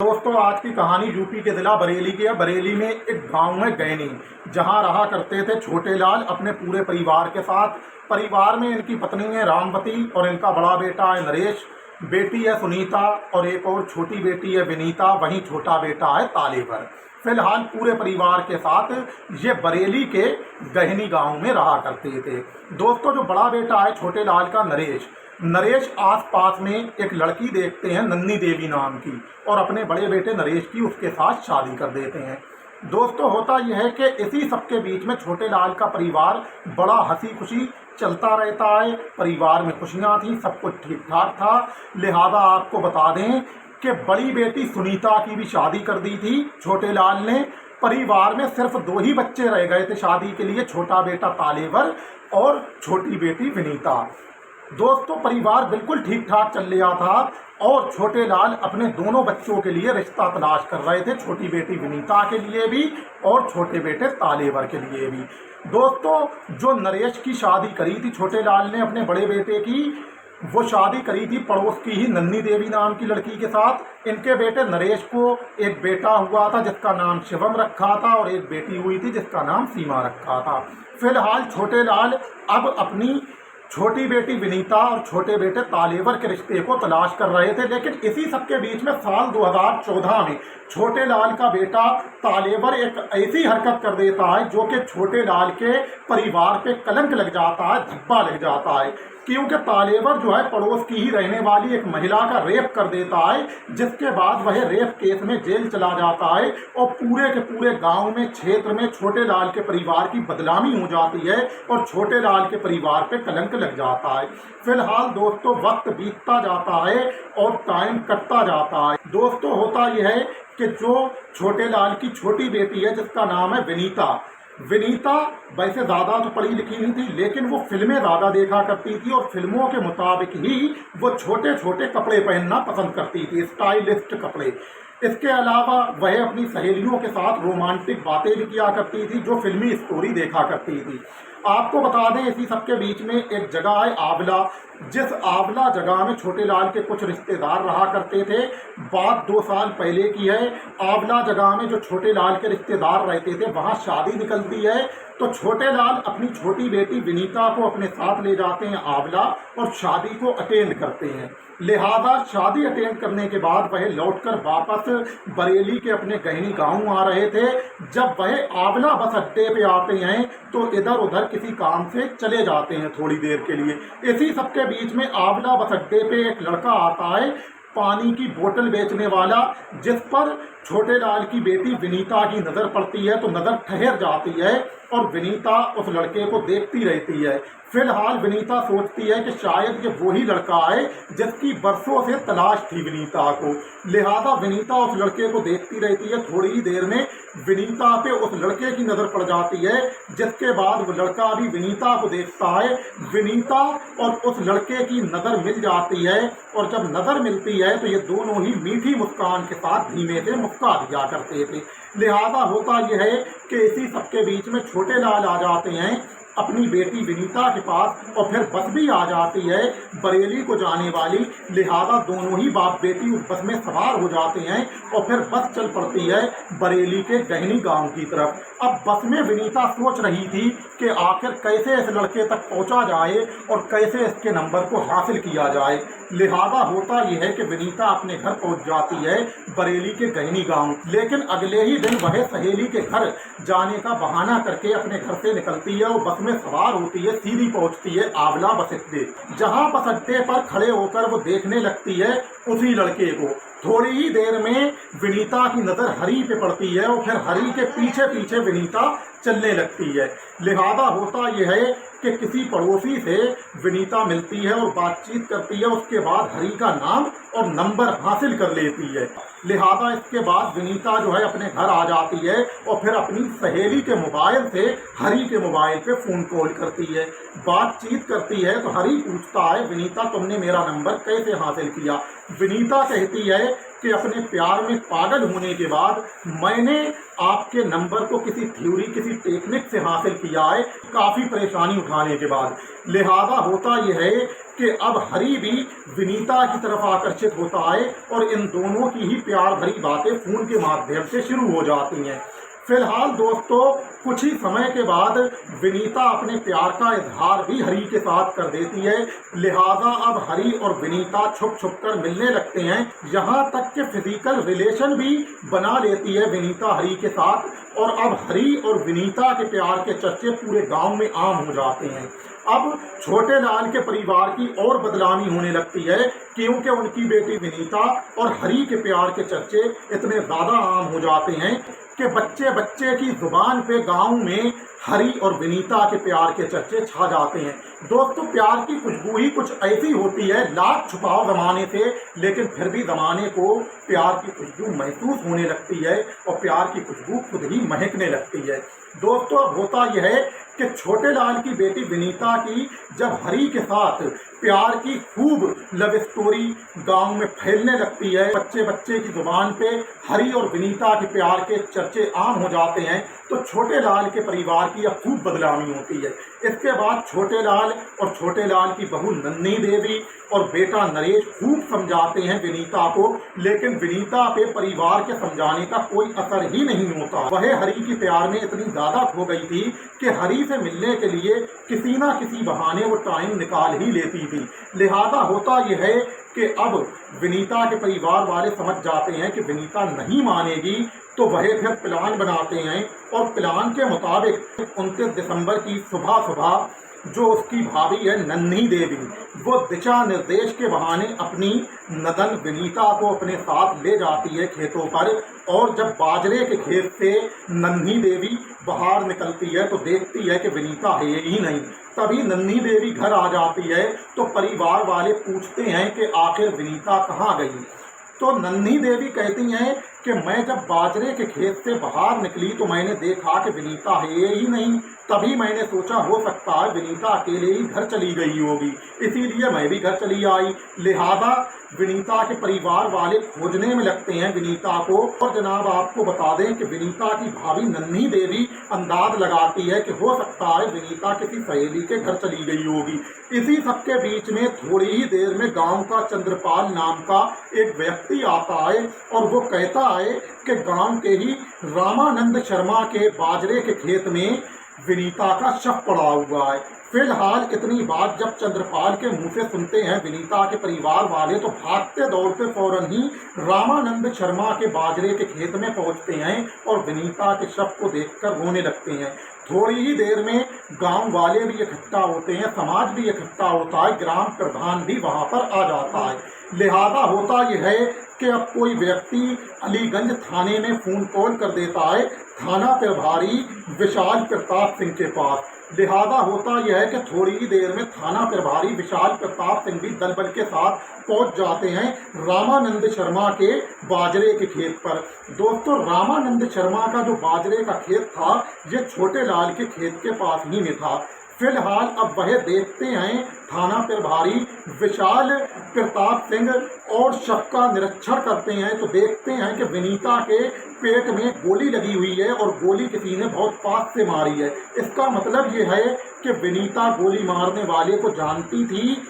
दोस्तों, आज की कहानी यूपी के जिला बरेली की है। बरेली में एक गांव है गैनी, जहां रहा करते थे छोटे लाल अपने पूरे परिवार के साथ। परिवार में इनकी पत्नी है रामवती और इनका बड़ा बेटा है नरेश, बेटी है सुनीता और एक और छोटी बेटी है विनीता, वहीं छोटा बेटा है तालेवर। फिलहाल पूरे परिवार के साथ ये बरेली के गहनी गांव में रहा करते थे। दोस्तों, जो बड़ा बेटा है छोटे लाल का नरेश आसपास में एक लड़की देखते हैं नन्नी देवी नाम की, और अपने बड़े बेटे नरेश की उसके साथ शादी कर देते हैं। दोस्तों, होता यह है कि इसी सबके बीच में छोटे लाल का परिवार बड़ा हंसी खुशी चलता रहता है। परिवार में खुशियां थी, सब कुछ ठीक ठाक था। लिहाजा आपको बता दें कि बड़ी बेटी सुनीता की भी शादी कर दी थी छोटे लाल ने। परिवार में सिर्फ 2 ही बच्चे रह गए थे शादी के लिए, छोटा बेटा तालेवर और छोटी बेटी विनीता। दोस्तों, परिवार बिल्कुल ठीक ठाक चल रहा था और छोटे लाल अपने दोनों बच्चों के लिए रिश्ता तलाश कर रहे थे, छोटी बेटी विनीता के लिए भी और छोटे बेटे तालेवर के लिए भी। दोस्तों, जो नरेश की शादी करी थी छोटे लाल ने अपने बड़े बेटे की, वो शादी करी थी पड़ोस की ही नन्नी देवी नाम की लड़की के साथ। इनके बेटे नरेश को एक बेटा हुआ था जिसका नाम शिवम रखा था और एक बेटी हुई थी जिसका नाम सीमा रखा था। फिलहाल छोटे लाल अब अपनी छोटी बेटी विनीता और छोटे बेटे तालेवर के रिश्ते को तलाश कर रहे थे। लेकिन इसी सबके बीच में साल 2014 में छोटे लाल का बेटा तालेवर एक ऐसी हरकत कर देता है जो कि छोटे लाल के परिवार पे कलंक लग जाता है, धब्बा लग जाता है। क्योंकि तालेवर जो है पड़ोस की ही रहने वाली एक महिला का रेप कर देता है, जिसके बाद वह रेप केस में जेल चला जाता है और पूरे के पूरे गांव में, क्षेत्र में छोटे लाल के परिवार की बदनामी हो जाती है और छोटे लाल के परिवार पे कलंक लग जाता है। फिलहाल दोस्तों, वक्त बीतता जाता है और टाइम कटता जाता है। दोस्तों, होता यह है कि जो छोटे लाल की छोटी बेटी है जिसका नाम है विनीता वैसे ज़्यादा तो पढ़ी लिखी नहीं थी, लेकिन वो फिल्में ज़्यादा देखा करती थी और फिल्मों के मुताबिक ही वो छोटे छोटे कपड़े पहनना पसंद करती थी, स्टाइलिस्ट कपड़े। इसके अलावा वह अपनी सहेलियों के साथ रोमांटिक बातें भी किया करती थी, जो फिल्मी स्टोरी देखा करती थी। आपको बता दें, इसी सबके बीच में एक जगह है आंवला, जिस आंवला जगह में छोटे लाल के कुछ रिश्तेदार रहा करते थे। बात 2 साल पहले की है। आंवला जगह में जो छोटे लाल के रिश्तेदार रहते थे वहाँ शादी निकलती है, तो छोटे लाल अपनी छोटी बेटी विनीता को अपने साथ ले जाते हैं आंवला और शादी को अटेंड करते हैं। लिहाजा शादी अटेंड करने के बाद वह लौटकर वापस बरेली के अपने गहनी गांव आ रहे थे। जब वह आंवला बस अड्डे पे आते हैं तो इधर उधर किसी काम से चले जाते हैं थोड़ी देर के लिए। इसी सबके बीच में आंवला बस अड्डे पे एक लड़का आता है, पानी की बोतल बेचने वाला, जिस पर छोटे लाल की बेटी विनीता की नज़र पड़ती है तो नज़र ठहर जाती है और विनीता उस लड़के को देखती रहती है। फिलहाल विनीता सोचती है कि शायद ये वही लड़का है जिसकी बरसों से तलाश थी विनीता को। लिहाजा विनीता उस लड़के को देखती रहती है। थोड़ी ही देर में विनीता पे उस लड़के की नज़र पड़ जाती है, जिसके बाद वो लड़का भी विनीता को देखता है। विनीता और उस लड़के की नज़र मिल जाती है और जब नज़र मिलती है तो ये दोनों ही मीठी मुस्कान के साथ धीमे से मुस्कुरा दिया करते थे। लिहाजा होता यह है कि इसी सबके बीच में छोटे लाल आ जाते हैं अपनी बेटी विनीता के पास और फिर बस भी आ जाती है बरेली को जाने वाली। लिहाजा दोनों ही बाप बेटी उस बस में सवार हो जाते हैं और फिर बस चल पड़ती है बरेली के गहनी गांव की तरफ। अब बस में विनीता सोच रही थी कि आखिर कैसे इस लड़के तक पहुंचा जाए और कैसे इसके नंबर को हासिल किया जाए। लिहाजा होता यह है कि विनीता अपने घर पहुंच जाती है बरेली के गहनी गांव। लेकिन अगले ही दिन वह सहेली के घर जाने का बहाना करके अपने घर से निकलती है और बस में सवार होती है, सीधी पहुंचती है आंवला बस अड्डे। जहां बस अड्डे पर खड़े होकर वो देखने लगती है उसी लड़के को। थोड़ी ही देर में विनीता की नज़र हरी पे पड़ती है और फिर हरी के पीछे पीछे विनीता चलने लगती है। लिहाजा होता यह है कि किसी पड़ोसी से विनीता मिलती है और बातचीत करती है। उसके बाद हरी का नाम और नंबर हासिल कर लेती है। लिहाजा इसके बाद विनीता जो है अपने घर आ जाती है और फिर अपनी सहेली के मोबाइल से हरी के मोबाइल पे फ़ोन कॉल करती है, बातचीत करती है। तो हरी पूछता है, विनीता तुमने मेरा नंबर कैसे हासिल किया? विनीता कहती है कि अपने प्यार में पागल होने के बाद मैंने आपके नंबर को किसी थ्योरी, किसी टेक्निक से हासिल किया है, काफ़ी परेशानी उठाने के बाद। लिहाजा होता यह है कि अब हरी भी विनीता की तरफ आकर्षित होता है और इन दोनों की ही प्यार भरी बातें फोन के माध्यम से शुरू हो जाती हैं। फिलहाल दोस्तों कुछ ही समय के बाद विनीता अपने प्यार का इजहार भी हरी के साथ कर देती है। लिहाजा अब हरी और विनीता छुप छुप कर मिलने लगते हैं। यहाँ तक कि फिजिकल रिलेशन भी बना लेती है विनीता हरी के साथ और अब हरी और विनीता के प्यार के चर्चे पूरे गांव में आम हो जाते हैं। अब छोटे लाल के परिवार की और बदनामी होने लगती है क्योंकि उनकी बेटी विनीता और हरी के प्यार के चर्चे इतने ज्यादा आम हो जाते हैं कि बच्चे बच्चे की जुबान पे गांव में हरी और विनीता के प्यार के चर्चे छा जाते हैं। दोस्तों प्यार की खुशबू ही कुछ ऐसी होती है, लाख छुपाओ जमाने से लेकिन फिर भी जमाने को प्यार की खुशबू महसूस होने लगती है और प्यार की खुशबू खुद ही महकने लगती है। दोस्तों अब होता यह है कि छोटे लाल की बेटी विनीता की जब हरी के साथ प्यार की खूब लव स्टोरी गांव में फैलने लगती है, बच्चे बच्चे की जुबान पे हरी और विनीता के प्यार के चर्चे आम हो जाते हैं, तो छोटे लाल के परिवार की अब खूब बदनामी होती है। इसके बाद छोटे लाल और छोटे लाल की बहू नन्ही देवी और बेटा नरेश खूब समझाते हैं विनीता को, लेकिन विनीता पे परिवार के समझाने का कोई असर ही नहीं होता। वह हरी की प्यार में इतनी ज्यादा खो गई थी कि हरी से मिलने के लिए किसी ना किसी बहाने वो टाइम निकाल ही लेती थी। लिहाजा होता यह है कि अब विनीता के परिवार वाले समझ जाते हैं कि विनीता नहीं मानेगी, तो वह फिर प्लान बनाते हैं और प्लान के मुताबिक 29 दिसंबर की सुबह सुबह जो उसकी भाभी है नन्ही देवी, वो दिशा निर्देश के बहाने अपनी नदन विनीता को अपने साथ ले जाती है खेतों पर। और जब बाजरे के खेत से नन्ही देवी बाहर निकलती है तो देखती है कि विनीता है ही नहीं। तभी नन्ही देवी घर आ जाती है तो परिवार वाले पूछते हैं कि आखिर विनीता कहाँ गई। तो नन्ही देवी कहती हैं कि मैं जब बाजरे के खेत से बाहर निकली तो मैंने देखा कि विनीता है ही नहीं, तभी मैंने सोचा हो सकता है विनीता अकेले ही घर चली गई होगी, इसीलिए मैं भी घर चली आई। लिहाजा विनीता के परिवार वाले खोजने में लगते हैं विनीता को। और जनाब आपको बता दें कि विनीता की भाभी नन्ही देवी अंदाज लगाती है कि हो सकता है विनीता किसी सहेली के घर चली गई होगी। इसी सबके बीच में थोड़ी ही देर में गांव का चंद्रपाल नाम का एक व्यक्ति आता है और वो कहता है कि गांव के ही रामानंद शर्मा के बाजरे के खेत में विनीता का शव पड़ा हुआ है। फिलहाल इतनी बात जब चंद्रपाल के मुंह से सुनते हैं विनीता के परिवार वाले तो भागते दौड़ते फौरन ही रामानंद शर्मा के बाजरे के खेत में पहुंचते हैं और विनीता के शव को देखकर रोने लगते हैं। थोड़ी ही देर में गांव वाले भी इकट्ठा होते हैं, समाज भी इकट्ठा होता है, ग्राम प्रधान भी वहां पर आ जाता है। लिहाजा होता यह है कि अब कोई व्यक्ति अलीगंज थाने में फोन कॉल कर देता है थाना प्रभारी विशाल प्रताप सिंह के पास। लिहाजा होता यह है कि थोड़ी ही देर में थाना प्रभारी विशाल प्रताप सिंह भी दल बल के साथ पहुंच जाते हैं रामानंद शर्मा के बाजरे के खेत पर। दोस्तों रामानंद शर्मा का जो बाजरे का खेत था ये छोटे लाल के खेत के पास ही में था। फिलहाल अब वह देखते हैं थाना प्रभारी विशाल प्रताप सिंह और शव का निरीक्षण करते हैं तो देखते हैं कि विनीता के पेट में गोली लगी हुई है और गोली किसी ने बहुत पास से मारी है। इसका मतलब ये है कि विनीता गोली मारने वाले को जानती थी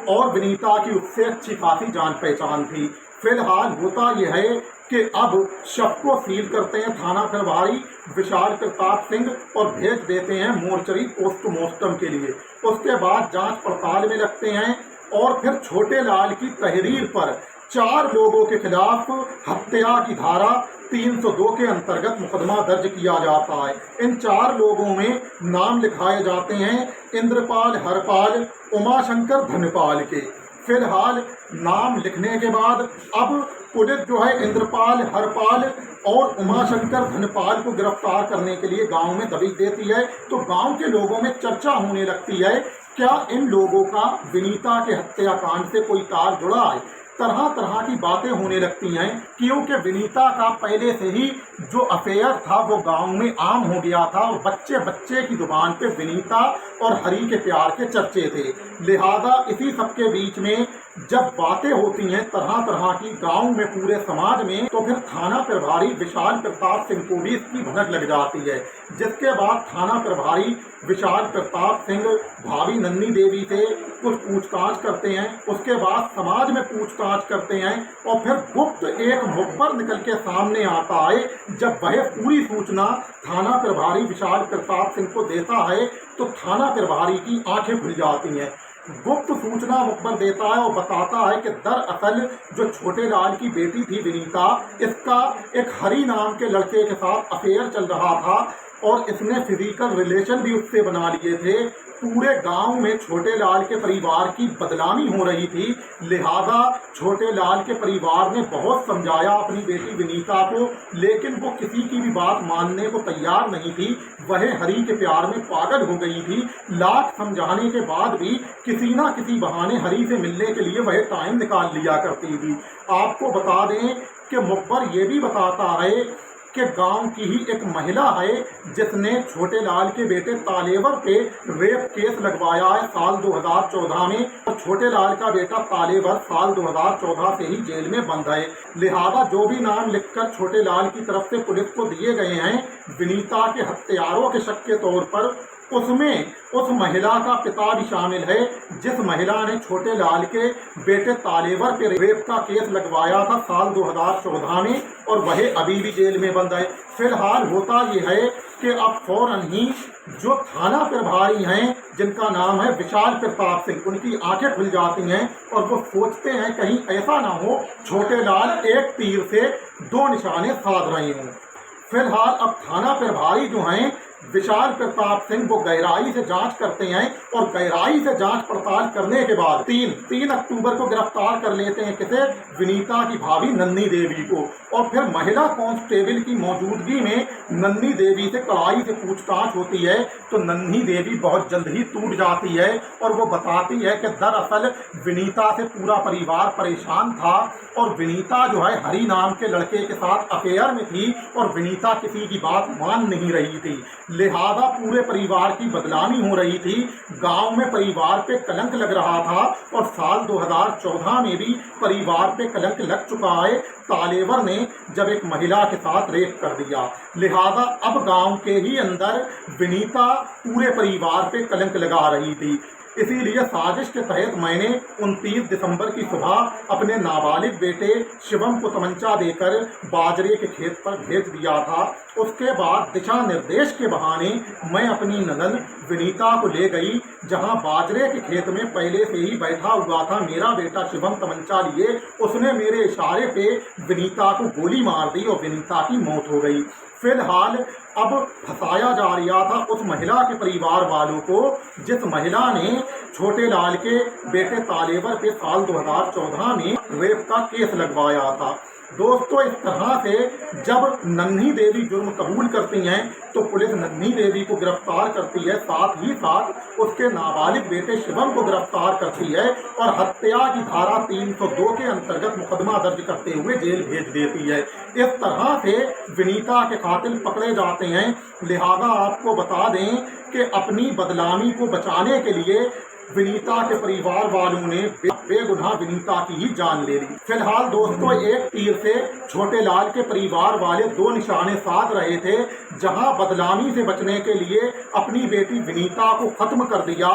और विनीता की उससे अच्छी खासी जान पहचान थी। फिलहाल होता यह है कि अब शव को सील करते हैं थाना प्रभारी विशाल प्रताप सिंह और भेज देते हैं मोर्चरी पोस्टमार्टम के लिए। उसके बाद जांच पड़ताल में लगते हैं और फिर छोटे लाल की तहरीर पर 4 लोगों के खिलाफ हत्या की धारा 302 के अंतर्गत मुकदमा दर्ज किया जाता है। इन 4 लोगों में नाम लिखाए जाते हैं इंद्रपाल, हरपाल, उमाशंकर, धनपाल के। फिलहाल नाम लिखने के बाद अब पुलिस जो है इंद्रपाल, हरपाल और उमाशंकर, धनपाल को गिरफ्तार करने के लिए गांव में दबिश देती है। तो गांव के लोगों में चर्चा होने लगती है क्या इन लोगों का विनीता के हत्याकांड से कोई तार जुड़ा है। तरह तरह की बातें होने लगती हैं क्योंकि विनीता का पहले से ही जो अफेयर था वो गांव में आम हो गया था और बच्चे बच्चे की जुबान पे विनीता और हरी के प्यार के चर्चे थे। लिहाजा इसी सब के बीच में जब बातें होती हैं तरह तरह की गांव में, पूरे समाज में, तो फिर थाना प्रभारी विशाल प्रताप सिंह को भी इसकी भनक लग जाती है। जिसके बाद थाना प्रभारी विशाल प्रताप सिंह भाभी नन्ही देवी से कुछ पूछताछ करते हैं। उसके बाद समाज में पूछताछ करते हैं और फिर गुप्त एक मुखबर निकल के सामने आता है। जब वह पूरी सूचना थाना प्रभारी विशाल प्रताप सिंह को देता है तो थाना प्रभारी की आंखें खुल जाती हैं। गुप्त सूचना मुखबर देता है और बताता है कि दरअसल जो छोटे लाल की बेटी थी विनीता, इसका एक हरी नाम के लड़के के साथ अफेयर चल रहा था और इसने फिजिकल रिलेशन भी उससे बना लिए थे। पूरे गांव में छोटे लाल के परिवार की बदनामी हो रही थी, लिहाजा छोटे लाल के परिवार ने बहुत समझाया अपनी बेटी विनीता को, लेकिन वो किसी की भी बात मानने को तैयार नहीं थी। वह हरी के प्यार में पागल हो गई थी। लाख समझाने के बाद भी किसी ना किसी बहाने हरी से मिलने के लिए वह टाइम निकाल लिया करती थी। आपको बता दें कि मुखबर ये भी बताता है कि गांव की ही एक महिला है जिसने छोटे लाल के बेटे तालेवर पे रेप केस लगवाया है साल 2014 में, और छोटे लाल का बेटा तालेवर साल 2014 से ही जेल में बंद है। लिहाजा जो भी नाम लिखकर छोटे लाल की तरफ से पुलिस को दिए गए हैं विनीता के हत्यारों के शक के तौर पर, उसमें उस महिला का पिता भी शामिल है जिस महिला ने छोटे लाल के बेटे तालेवर पे रेप का केस लगवाया था साल 2014 में, और वह अभी भी जेल में बंद है। फिलहाल होता ये है कि अब फौरन ही जो थाना प्रभारी हैं जिनका नाम है विशाल प्रताप सिंह, उनकी आंखें खुल जाती हैं और वो सोचते हैं कहीं ऐसा ना हो छोटे लाल एक तीर से दो निशाने साध रहे हों। फिलहाल अब थाना प्रभारी जो हैं विशाल प्रताप सिंह वो गहराई से जांच करते हैं और गहराई से जांच पड़ताल करने के बाद 3 अक्टूबर को गिरफ्तार कर लेते हैं किसे, विनीता की भाभी नन्ही देवी को। और फिर महिला कांस्टेबल की मौजूदगी में नन्ही देवी से कड़ाई से पूछताछ होती है तो नन्ही देवी बहुत जल्द ही टूट जाती है और वो बताती है कि दरअसल विनीता से पूरा परिवार परेशान था और विनीता जो है हरी नाम के लड़के के साथ अफेयर में थी और विनीता किसी की बात मान नहीं रही थी। लिहाजा पूरे परिवार की बदनामी हो रही थी, गांव में परिवार पे कलंक लग रहा था और साल 2014 में भी परिवार पे कलंक लग चुका है। तालेवर ने जब एक महिला के साथ रेप कर दिया, लिहाजा अब गांव के ही अंदर विनीता पूरे परिवार पे कलंक लगा रही थी। इसीलिए साजिश के तहत मैंने 29 दिसंबर की सुबह अपने नाबालिग बेटे शिवम को तमंचा देकर बाजरे के खेत पर भेज दिया था। उसके बाद दिशा निर्देश के बहाने मैं अपनी ननद विनीता को ले गई, जहां बाजरे के खेत में पहले से ही बैठा हुआ था मेरा बेटा शिवम तमंचा लिए। उसने मेरे इशारे पे विनीता को गोली मार दी और विनीता की मौत हो गई। फिलहाल अब फंसाया जा रहा था उस महिला के परिवार वालों को जिस महिला ने छोटे लाल के बेटे तालेवर पे साल 2014 में रेप का केस लगवाया था। दोस्तों, इस तरह से जब नन्ही देवी जुर्म कबूल करती हैं तो पुलिस नन्ही देवी को गिरफ्तार करती है, साथ ही साथ उसके नाबालिग बेटे शिवम को गिरफ्तार करती है और हत्या की धारा 302 के अंतर्गत मुकदमा दर्ज करते हुए जेल भेज देती है। इस तरह से विनीता के कातिल पकड़े जाते हैं। लिहाजा आपको बता दें कि अपनी बदनामी को बचाने के लिए विनीता के परिवार वालों ने बेगुनाह विनीता की ही जान ले ली। फिलहाल दोस्तों, एक तीर से छोटे लाल के परिवार वाले दो निशाने साध रहे थे। जहां बदनामी से बचने के लिए अपनी बेटी विनीता को खत्म कर दिया,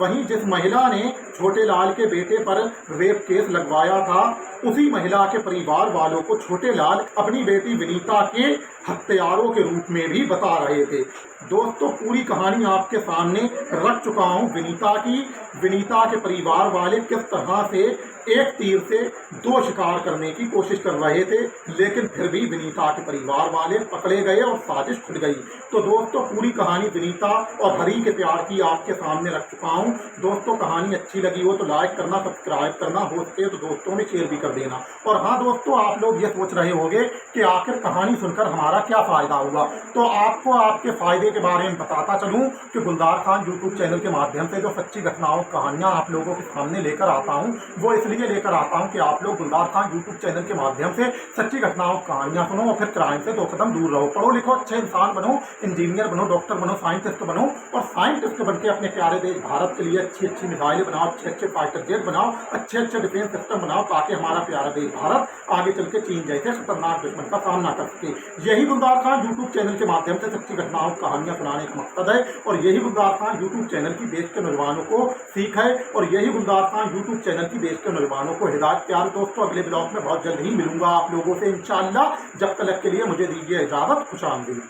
वहीं जिस महिला ने छोटे लाल के बेटे पर रेप केस लगवाया था उसी महिला के परिवार वालों को छोटे लाल अपनी बेटी विनीता के हत्यारों के रूप में भी बता रहे थे। दोस्तों, पूरी कहानी आपके सामने रख चुका हूं विनीता की। विनीता के परिवार वाले किस तरह से एक तीर से दो शिकार करने की कोशिश कर रहे थे, लेकिन फिर भी विनीता के परिवार वाले पकड़े गए और साजिश खुल गई। तो दोस्तों, पूरी कहानी विनीता और हरी के प्यार की आपके सामने रख चुका हूं। दोस्तों, कहानी अच्छी लगी हो तो लाइक करना, सब्सक्राइब करना, हो सके तो दोस्तों में शेयर भी कर देना। और हाँ दोस्तों, आप लोग ये सोच रहे होंगे कि आखिर कहानी सुनकर हमारा क्या फायदा हुआ, तो आपको आपके फायदे के बारे में बताता चलूं कि गुलजार खान यूट्यूब चैनल के माध्यम से जो सच्ची घटनाओं कहानियां आप लोगों के सामने लेकर आता हूं, वो इसलिए लेकर आता हूं कि आप लोग गुलजार खान यूट्यूब चैनल के माध्यम से सच्ची घटनाओं कहानियां सुनो और फिर क्राइम से 2 कदम दूर रहो। पढ़ो लिखो, अच्छे इंसान बनो, इंजीनियर बनो, डॉक्टर बनो, साइंटिस्ट बनो और साइंटिस्ट बन के अपने प्यारे देश भारत भारत के लिए अच्छी अच्छी मिसाइलें बनाओ, अच्छे अच्छे फाइटर जेट बनाओ, अच्छे अच्छे डिफेंस सिस्टम बनाओ, ताकि हमारा प्यारा देश भारत आगे चल के चीन जैसे खतरनाक दुश्मन का सामना कर सके। यही गुलजार खान यूट्यूब चैनल के माध्यम से सच्ची घटनाओं कहानियां सुनाने का मकसद है, और यही गुलजार खान यूट्यूब चैनल की देश के नौजवानों को सीख है, और यही गुलजार खान यूट्यूब चैनल की देश के नौजवानों को हिदायत। प्यारे दोस्तों, अगले ब्लॉग में बहुत जल्द ही मिलूंगा आप लोगों से इंशाअल्लाह। जब तक के लिए मुझे दीजिए इजाजत, खुश आमदीद।